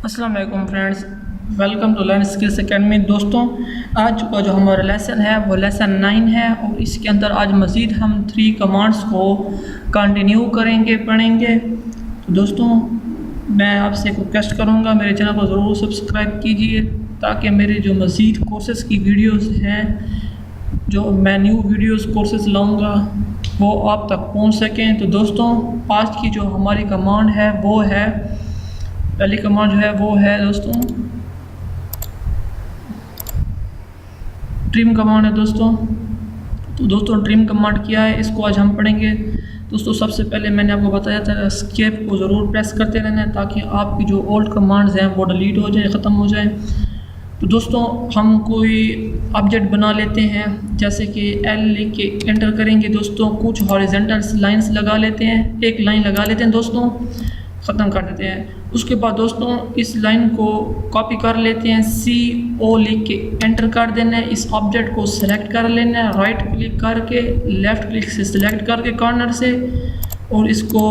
अस्सलाम वालेकुम friends, welcome to learn skills academy. दोस्तों, आज का जो हमारा लेसन है वो लेसन 9 है और इसके अंदर आज मज़ीद हम 3 कमांड्स को कंटिन्यू करेंगे, पढ़ेंगे। तो दोस्तों, मैं आपसे एक रिक्वेस्ट करूँगा, मेरे चैनल को ज़रूर सब्सक्राइब कीजिए ताकि मेरे जो मज़ीद कोर्सेज़ की वीडियोज़ हैं, जो मैं न्यू वीडियोज़ कोर्सेज़ लाऊँगा वो आप तक पहुँच सकें। तो दोस्तों, आज की जो हमारी कमांड है वो है, पहली कमांड जो है वो है दोस्तों ट्रिम कमांड है दोस्तों। तो दोस्तों, ट्रिम कमांड क्या है, इसको आज हम पढ़ेंगे। दोस्तों, सबसे पहले मैंने आपको बताया था एस्केप को ज़रूर प्रेस करते रहना है ताकि आपकी जो ओल्ड कमांड्स हैं वो डिलीट हो जाए, ख़त्म हो जाए। तो दोस्तों, हम कोई ऑब्जेक्ट बना लेते हैं, जैसे कि एल लिख के एंटर करेंगे दोस्तों, कुछ हॉरिजॉन्टल लाइंस लगा लेते हैं, एक लाइन लगा लेते हैं दोस्तों, ख़त्म कर देते हैं। उसके बाद दोस्तों, इस लाइन को कॉपी कर लेते हैं, CO लिख के एंटर कर देना है। इस ऑब्जेक्ट को सेलेक्ट कर लेना है, राइट क्लिक करके लेफ़्ट क्लिक से सिलेक्ट करके कॉर्नर से, और इसको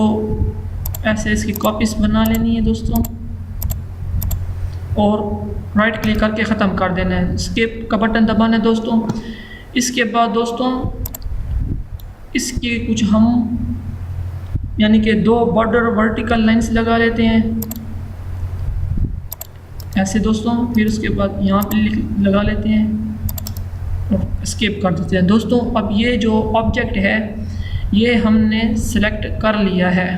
ऐसे इसकी कॉपीज बना लेनी है दोस्तों, और राइट क्लिक करके ख़त्म कर देना है। एस्केप का बटन दबाना है दोस्तों। इसके बाद दोस्तों, इसके कुछ हम यानी कि 2 बॉर्डर वर्टिकल लाइंस लगा लेते हैं ऐसे दोस्तों। फिर उसके बाद यहाँ पे लगा लेते हैं और एस्केप कर देते हैं दोस्तों। अब ये जो ऑब्जेक्ट है ये हमने सेलेक्ट कर लिया है।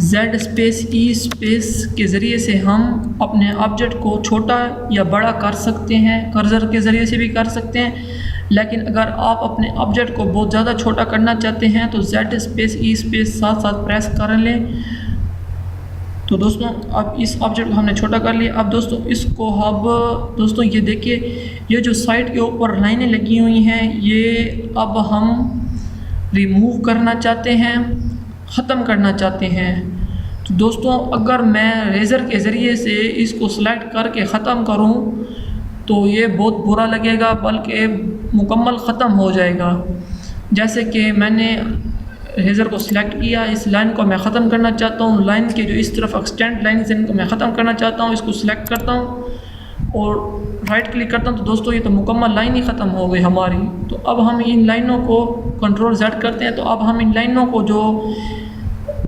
Z स्पेस E स्पेस के ज़रिए से हम अपने ऑब्जेक्ट को छोटा या बड़ा कर सकते हैं, कर्सर के ज़रिए से भी कर सकते हैं। लेकिन अगर आप अपने ऑब्जेक्ट को बहुत ज़्यादा छोटा करना चाहते हैं तो Z स्पेस E स्पेस साथ साथ प्रेस कर लें। तो दोस्तों, अब इस ऑब्जेक्ट को हमने छोटा कर लिया। अब दोस्तों, इसको अब दोस्तों ये देखिए, ये जो साइड के ऊपर लाइनें लगी हुई हैं ये अब हम रिमूव करना चाहते हैं, ख़त्म करना चाहते हैं। तो दोस्तों, अगर मैं रेज़र के ज़रिए से इसको सेलेक्ट करके ख़त्म करूं तो ये बहुत बुरा लगेगा, बल्कि मुकम्मल ख़त्म हो जाएगा। जैसे कि मैंने रेज़र को सिलेक्ट किया, इस लाइन को मैं ख़त्म करना चाहता हूँ, लाइन के जो इस तरफ एक्सटेंड लाइन्स हैं इनको मैं ख़त्म करना चाहता हूँ। इसको सिलेक्ट करता हूँ और राइट क्लिक करता हूँ। तो दोस्तों, ये तो मुकम्मल लाइन ही ख़त्म हो गई हमारी। तो अब हम इन लाइनों को कंट्रोल Z करते हैं। तो अब हम इन लाइनों को जो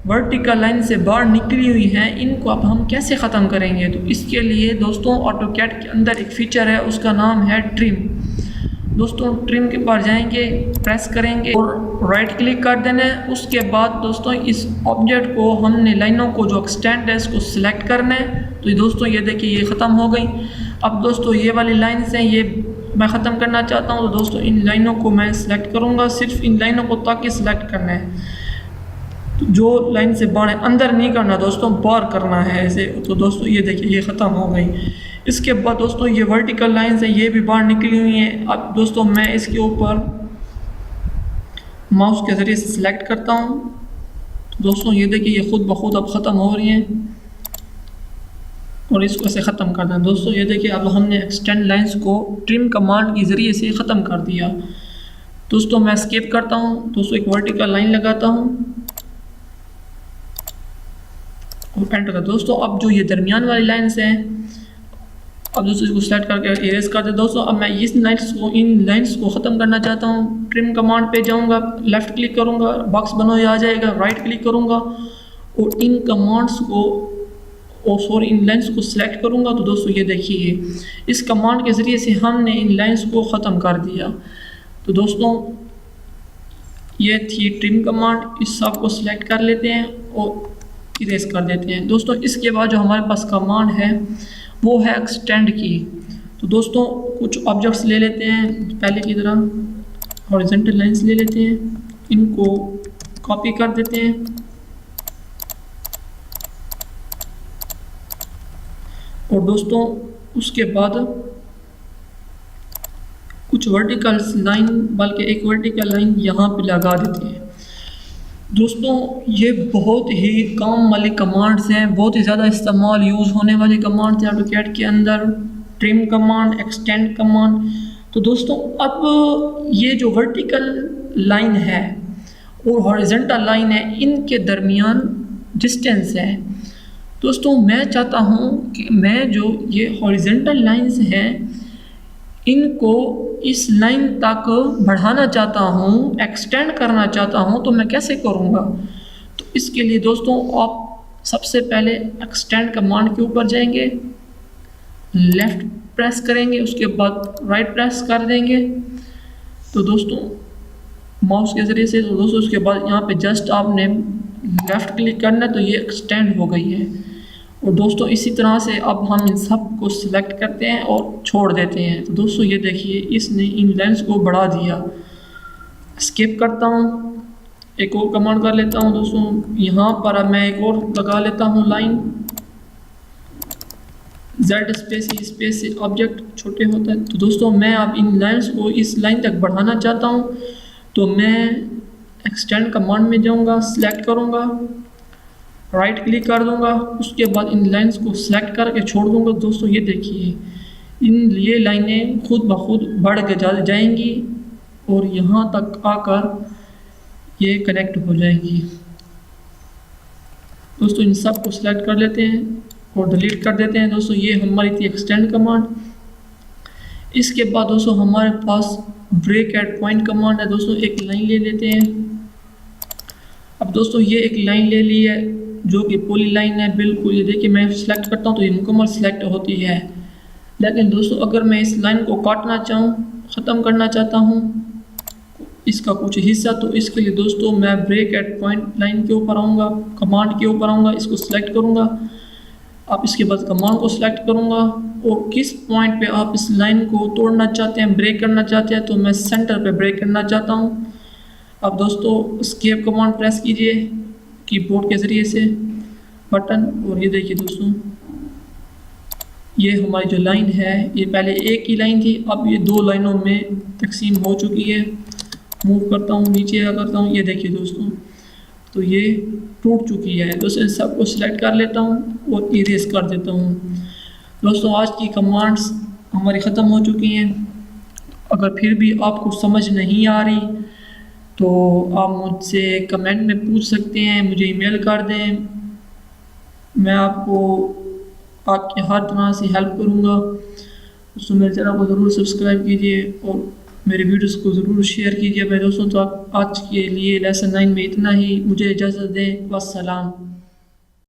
वर्टिकल लाइन से बाहर निकली हुई हैं इनको अब हम कैसे ख़त्म करेंगे, तो इसके लिए दोस्तों ऑटोकैड के अंदर एक फ़ीचर है, उसका नाम है ट्रिम। दोस्तों, ट्रिम के पास जाएंगे, प्रेस करेंगे और राइट क्लिक कर देना है। उसके बाद दोस्तों, इस ऑब्जेक्ट को हमने लाइनों को जो एक्सटेंड है इसको सिलेक्ट करना है। तो दोस्तों, ये देखिए ये ख़त्म हो गई। अब दोस्तों, ये वाली लाइन्स हैं ये मैं ख़त्म करना चाहता हूँ। तो दोस्तों, इन लाइनों को मैं सिलेक्ट करूँगा, सिर्फ इन लाइनों को ताकि सिलेक्ट करना है। तो जो लाइन से बाहर है, अंदर नहीं करना दोस्तों, बाहर करना है ऐसे। तो दोस्तों, ये देखिए ये ख़त्म हो गई। इसके बाद दोस्तों, ये वर्टिकल लाइंस हैं ये भी बाहर निकली हुई हैं। अब दोस्तों, मैं इसके ऊपर माउस के ज़रिए से सिलेक्ट करता हूँ। तो दोस्तों, ये देखिए ये खुद ब खुद अब ख़त्म हो रही हैं और इसको ऐसे ख़त्म कर दें। दोस्तों, ये देखिए अब हमने एक्सटेंड लाइंस को ट्रिम कमांड के ज़रिए से ख़त्म कर दिया। दोस्तों, मैं एस्केप करता हूँ। दोस्तों, एक वर्टिकल लाइन लगाता हूँ और एंटर। दोस्तों, अब जो ये दरमियान वाली लाइन्स हैं, अब दोस्तों इसको सेलेक्ट करके इरेज कर दे। दोस्तों, अब मैं इन लाइन्स को ख़त्म करना चाहता हूँ। ट्रिम कमांड पे जाऊँगा, लेफ़्ट क्लिक करूँगा, बॉक्स बना हुआ आ जाएगा, राइट क्लिक करूँगा और इन कमांड्स को इन लाइन्स को सिलेक्ट करूँगा। तो दोस्तों, ये देखिए इस कमांड के ज़रिए से हमने इन लाइन्स को ख़त्म कर दिया। तो दोस्तों, ये थी ट्रिम कमांड। इस सब को सिलेक्ट कर लेते हैं और इरेज कर देते हैं। दोस्तों, इसके बाद जो हमारे पास कमांड है वो है एक्सटेंड की। तो दोस्तों, कुछ ऑब्जेक्ट्स ले लेते हैं, पहले की तरह हॉरिजॉन्टल लाइंस ले लेते हैं, इनको कॉपी कर देते हैं और दोस्तों उसके बाद कुछ वर्टिकल लाइन, बल्कि एक वर्टिकल लाइन यहाँ पे लगा देते हैं। दोस्तों, ये बहुत ही काम वाली कमांड्स हैं, बहुत ही ज़्यादा इस्तेमाल यूज़ होने वाली कमांड्स हैं ऑटोकैड के अंदर। Trim command, extend command. तो दोस्तों, अब ये जो वर्टिकल लाइन है और हॉरिजॉन्टल लाइन है इनके दरमियान डिस्टेंस है। दोस्तों मैं चाहता हूँ कि मैं जो ये हॉरिजेंटल लाइंस हैं इनको इस लाइन तक बढ़ाना चाहता हूँ, एक्सटेंड करना चाहता हूँ, तो मैं कैसे करूँगा? तो इसके लिए दोस्तों आप सबसे पहले एक्सटेंड कमांड के ऊपर जाएंगे, लेफ़्ट प्रेस करेंगे, उसके बाद राइट प्रेस कर देंगे। तो दोस्तों माउस के ज़रिए से, तो दोस्तों उसके बाद यहाँ पे जस्ट आपने लेफ़्ट क्लिक करना है तो ये एक्सटेंड हो गई है। और दोस्तों इसी तरह से अब हम इन सब को सिलेक्ट करते हैं और छोड़ देते हैं। तो दोस्तों ये देखिए इसने इन लाइन्स को बढ़ा दिया। स्किप करता हूँ, एक और कमांड कर लेता हूँ दोस्तों, यहाँ पर अब मैं एक और लगा लेता हूँ लाइन, Z स्पेस ई स्पेस से ऑब्जेक्ट छोटे होता है। तो दोस्तों मैं अब इन लाइन्स को इस लाइन तक बढ़ाना चाहता हूँ, तो मैं एक्सटेंड कमांड में जाऊँगा, सिलेक्ट करूँगा, राइट क्लिक कर दूँगा, उसके बाद इन लाइन्स को सिलेक्ट करके छोड़ दूँगा। दोस्तों ये देखिए ये लाइनें खुद ब खुद बढ़ के जाएंगी और यहाँ तक आकर ये कनेक्ट हो जाएंगी। दोस्तों इन सब को सिलेक्ट कर लेते हैं और डिलीट कर देते हैं। दोस्तों ये हमारी थी एक्सटेंड कमांड। इसके बाद दोस्तों हमारे पास ब्रेक एट पॉइंट कमांड है। दोस्तों एक लाइन ले लेते हैं। अब दोस्तों ये एक लाइन ले ली है जो कि पॉली लाइन है, बिल्कुल ये देखिए मैं सिलेक्ट करता हूँ तो ये मुकम्मल सिलेक्ट होती है। लेकिन दोस्तों अगर मैं इस लाइन को काटना चाहूँ, ख़त्म करना चाहता हूँ इसका कुछ हिस्सा, तो इसके लिए दोस्तों मैं ब्रेक एट पॉइंट लाइन के ऊपर आऊँगा, कमांड के ऊपर आऊँगा, इसको सिलेक्ट करूँगा। आप इसके बाद कमांड को सिलेक्ट करूँगा और किस पॉइंट पे आप इस लाइन को तोड़ना चाहते हैं, ब्रेक करना चाहते हैं, तो मैं सेंटर पे ब्रेक करना चाहता हूँ। अब दोस्तों एस्केप कमांड प्रेस कीजिए कीबोर्ड के ज़रिए से बटन, और ये देखिए दोस्तों ये हमारी जो लाइन है ये पहले एक ही लाइन थी, अब ये दो लाइनों में तकसीम हो चुकी है। मूव करता हूँ, नीचे आ करता हूँ, ये देखिए दोस्तों तो ये टूट चुकी है। दोस्तों इन सबको सिलेक्ट कर लेता हूँ और इरेज कर देता हूँ। दोस्तों आज की कमांड्स हमारी ख़त्म हो चुकी हैं। अगर फिर भी आपको समझ नहीं आ रही तो आप मुझसे कमेंट में पूछ सकते हैं, मुझे ईमेल कर दें, मैं आपको आपकी हर तरह से हेल्प करूँगा। दोस्तों मेरे चैनल को ज़रूर सब्सक्राइब कीजिए और मेरे वीडियोस को ज़रूर शेयर कीजिए मेरे दोस्तों। तो आज के लिए लेसन 9 में इतना ही, मुझे इजाज़त दें, वस्सलाम।